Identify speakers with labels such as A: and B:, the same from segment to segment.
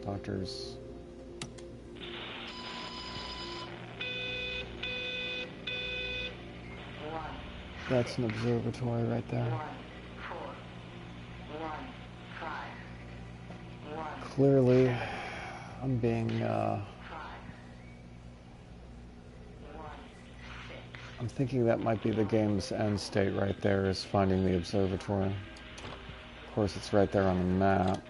A: Doctors. That's an observatory right there. Clearly, I'm being, I'm thinking that might be the game's end state right there, is finding the observatory. Of course, it's right there on the map.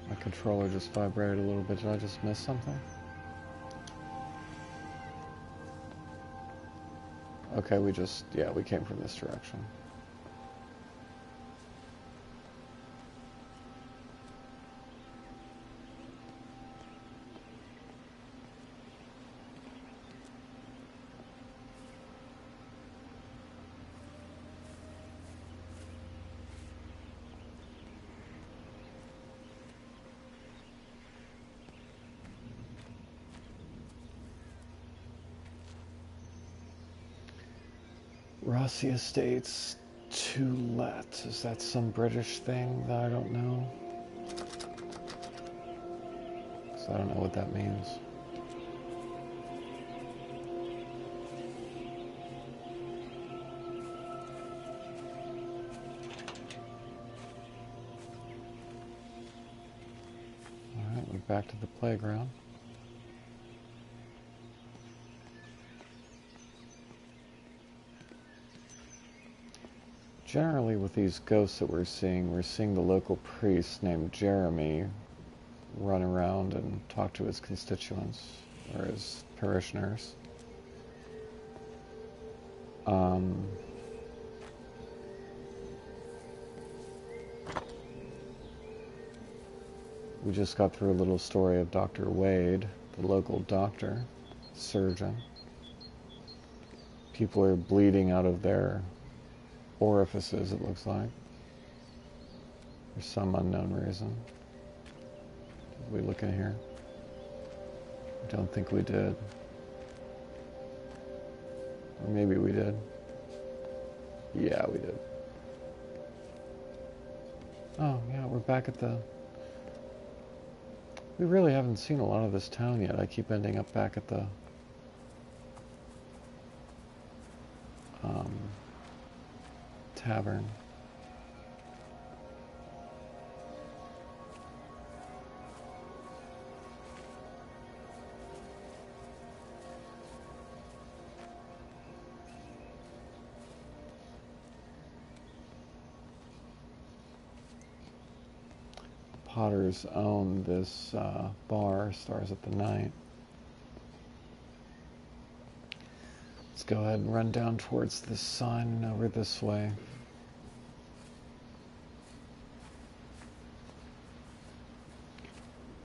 A: My controller just vibrated a little bit. Did I just miss something? Okay, we came from this direction. Rossi Estates to let. Is that some British thing that I don't know? So I don't know what that means. Alright, we're back to the playground. Generally with these ghosts that we're seeing the local priest named Jeremy run around and talk to his constituents, or his parishioners. We just got through a little story of Dr. Wade, the local doctor, surgeon. People are bleeding out of their orifices, it looks like, for some unknown reason. Did we look in here? I don't think we did. Or maybe we did. Yeah, we did. Oh, yeah, we're back at the... We really haven't seen a lot of this town yet. I keep ending up back at the... tavern. Potters own this bar, Stars at the Night. Let's go ahead and run down towards this sign over this way.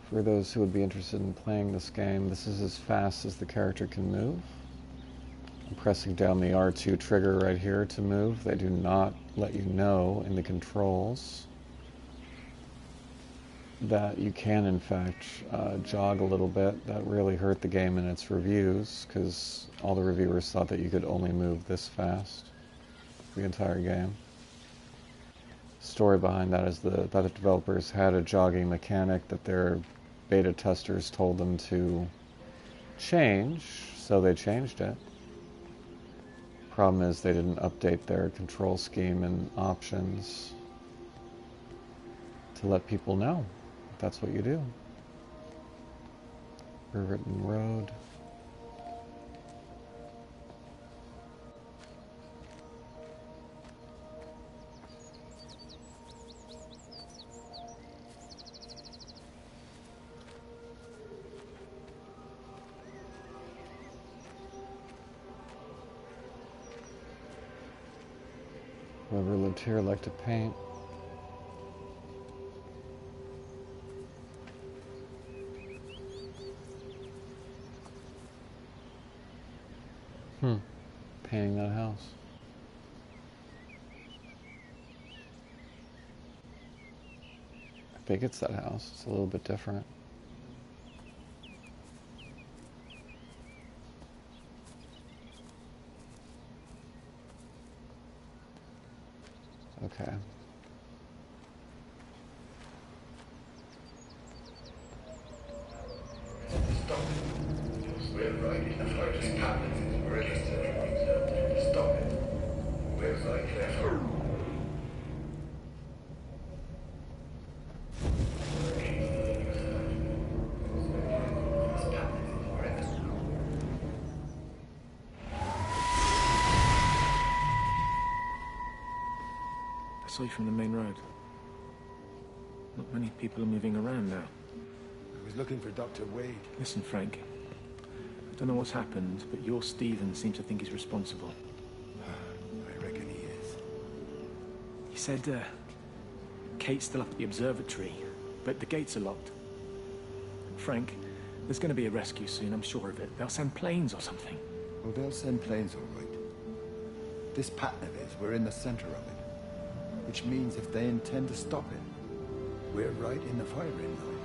A: For those who would be interested in playing this game, this is as fast as the character can move. I'm pressing down the R2 trigger right here to move. They do not let you know in the controls that you can, in fact, jog a little bit. That really hurt the game in its reviews, because all the reviewers thought that you could only move this fast the entire game. Story behind that is that the developers had a jogging mechanic that their beta testers told them to change, so they changed it. Problem is they didn't update their control scheme and options to let people know that's what you do. Riverton Road. Whoever lived here liked to paint. Painting that house. big it's that house. It's a little bit different. Okay.
B: Stop it. We're right in the furthest path. We're in the center. Stop it. We're right there.
C: I saw you from the main road. Not many people are moving around now.
D: I was looking for Dr. Wade.
C: Listen, Frank. I don't know what's happened, but your Stephen seems to think he's responsible.
D: I reckon he is.
C: He said, Kate's still up at the observatory, but the gates are locked. Frank, there's going to be a rescue soon, I'm sure of it. They'll send planes or something.
D: Well, they'll send planes, all right. This pattern of his, we're in the center of it. Which means if they intend to stop it, we're right in the firing line.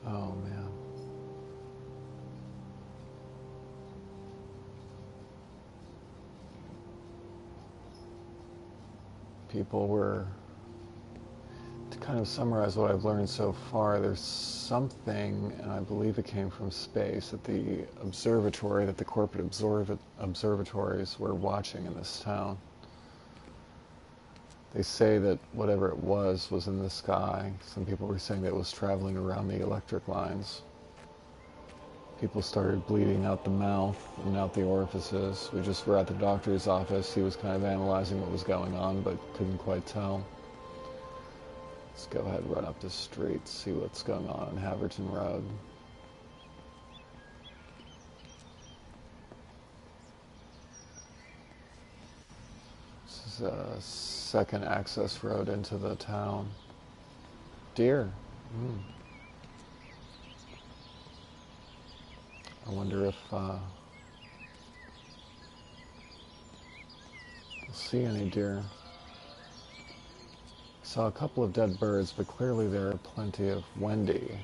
A: Oh, man. People were, to kind of summarize what I've learned so far, there's something, and I believe it came from space, at the observatory that the corporate observatories were watching in this town. They say that whatever it was in the sky. Some people were saying that it was traveling around the electric lines. People started bleeding out the mouth and out the orifices. We just were at the doctor's office. He was kind of analyzing what was going on, but couldn't quite tell. Let's go ahead and run up the street, see what's going on Haverton Road. This is a second access road into the town. Deer. I wonder if we'll see any deer. Saw a couple of dead birds, but clearly there are plenty of Wendy.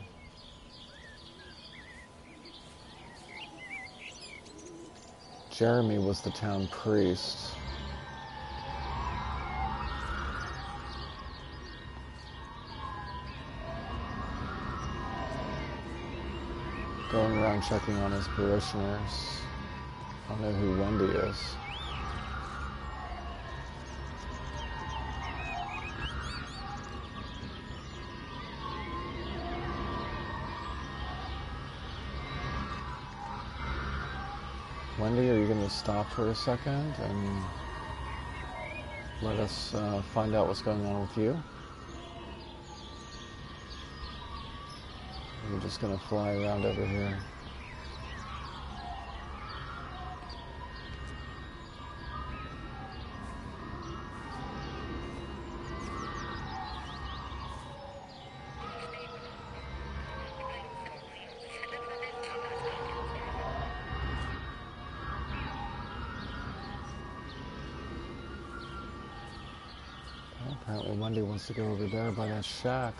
A: Jeremy was the town priest. Going around checking on his parishioners. I don't know who Wendy is. Wendy, are you going to stop for a second and let us find out what's going on with you? We're just going to fly around over here. Well, apparently Wendy wants to go over there by that shack.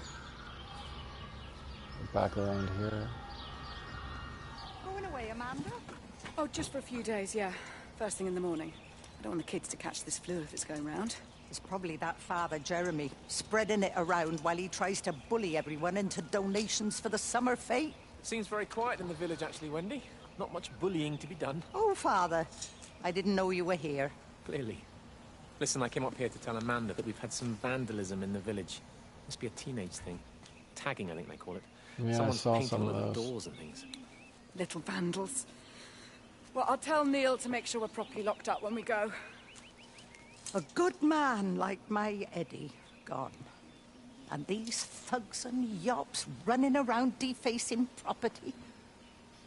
A: Back around here.
E: Going away, Amanda?
F: Oh, just for a few days, yeah. First thing in the morning. I don't want the kids to catch this flu if it's going round.
E: It's probably that father, Jeremy, spreading it around while he tries to bully everyone into donations for the summer fete.
C: Seems very quiet in the village, actually, Wendy. Not much bullying to be done.
E: Oh, father, I didn't know you were here.
C: Clearly. Listen, I came up here to tell Amanda that we've had some vandalism in the village. Must be a teenage thing. Tagging, I think they call it.
A: Yeah,
C: Someone's
A: I saw
C: painting
A: some
C: all
A: of
C: over the
A: those.
C: doors and things.
F: Little vandals. Well, I'll tell Neil to make sure we're properly locked up when we go.
E: A good man like my Eddie gone. And these thugs and yops running around defacing property.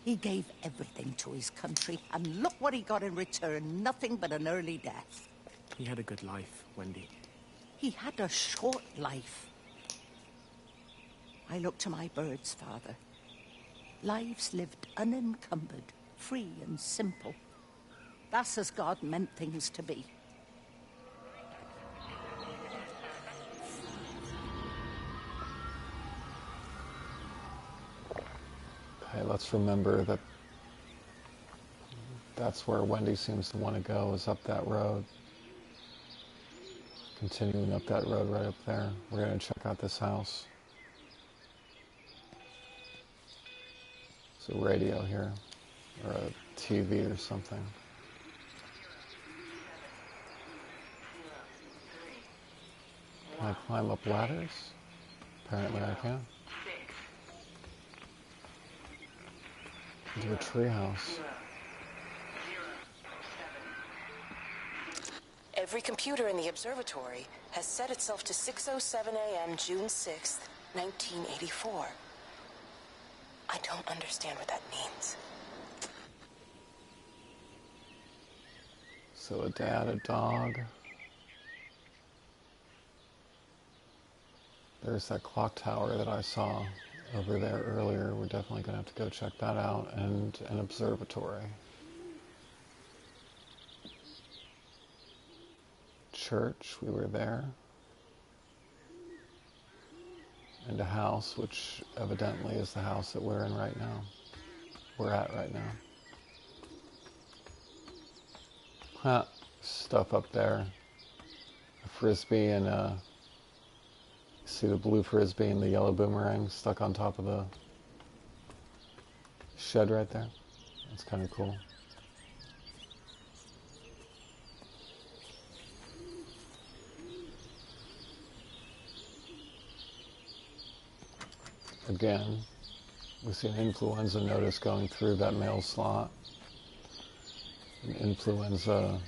E: He gave everything to his country, and look what he got in return. Nothing but an early death.
C: He had a good life, Wendy.
E: He had a short life. I look to my birds, Father. Lives lived unencumbered, free and simple. That's as God meant things to be.
A: Okay, let's remember that that's where Wendy seems to want to go, is up that road. Continuing up that road right up there. We're going to check out this house. There's a radio here, or a TV or something. Can I climb up ladders? Apparently I can. Into a treehouse.
G: Every computer in the observatory has set itself to 6:07 a.m. June 6th, 1984. I don't understand what that means.
A: So a dad, a dog. There's that clock tower that I saw over there earlier. We're definitely going to have to go check that out, and an observatory. Church, we were there. And a house, which evidently is the house that we're in right now. We're at right now. Huh, stuff up there. A frisbee and see the blue frisbee and the yellow boomerang stuck on top of the shed right there. That's kind of cool. Again, we see an influenza notice going through that mail slot. An influenza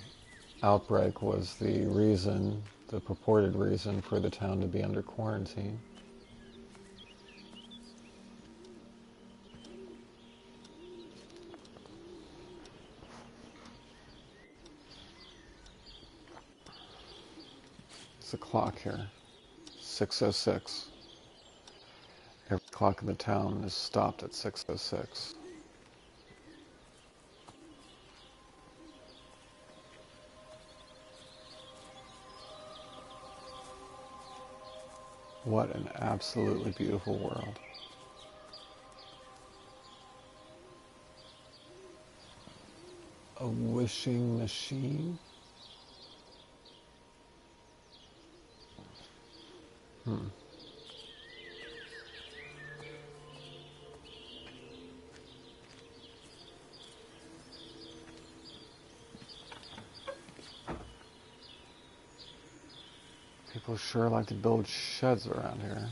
A: outbreak was the reason, the purported reason for the town to be under quarantine. It's a clock here, 6:06. Every clock in the town is stopped at 6:06. What an absolutely beautiful world. A wishing machine? People sure like to build sheds around here.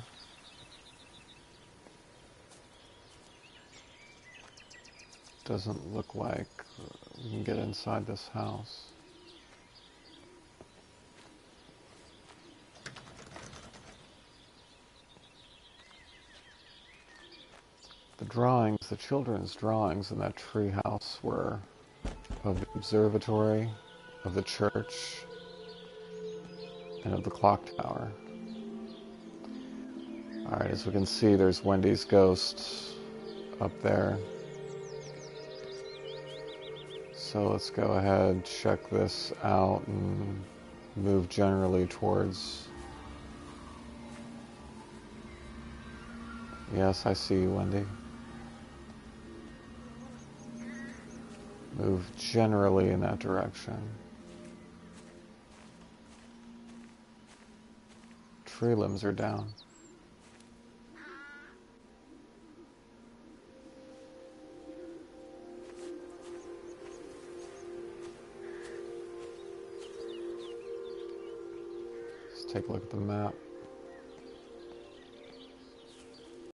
A: Doesn't look like we can get inside this house. The drawings, the children's drawings in that tree house were of the observatory, of the church, and of the clock tower. Alright, as we can see, there's Wendy's ghost up there. So let's go ahead, check this out, and move generally towards... Yes, I see you, Wendy. Move generally in that direction. Tree limbs are down. Let's take a look at the map.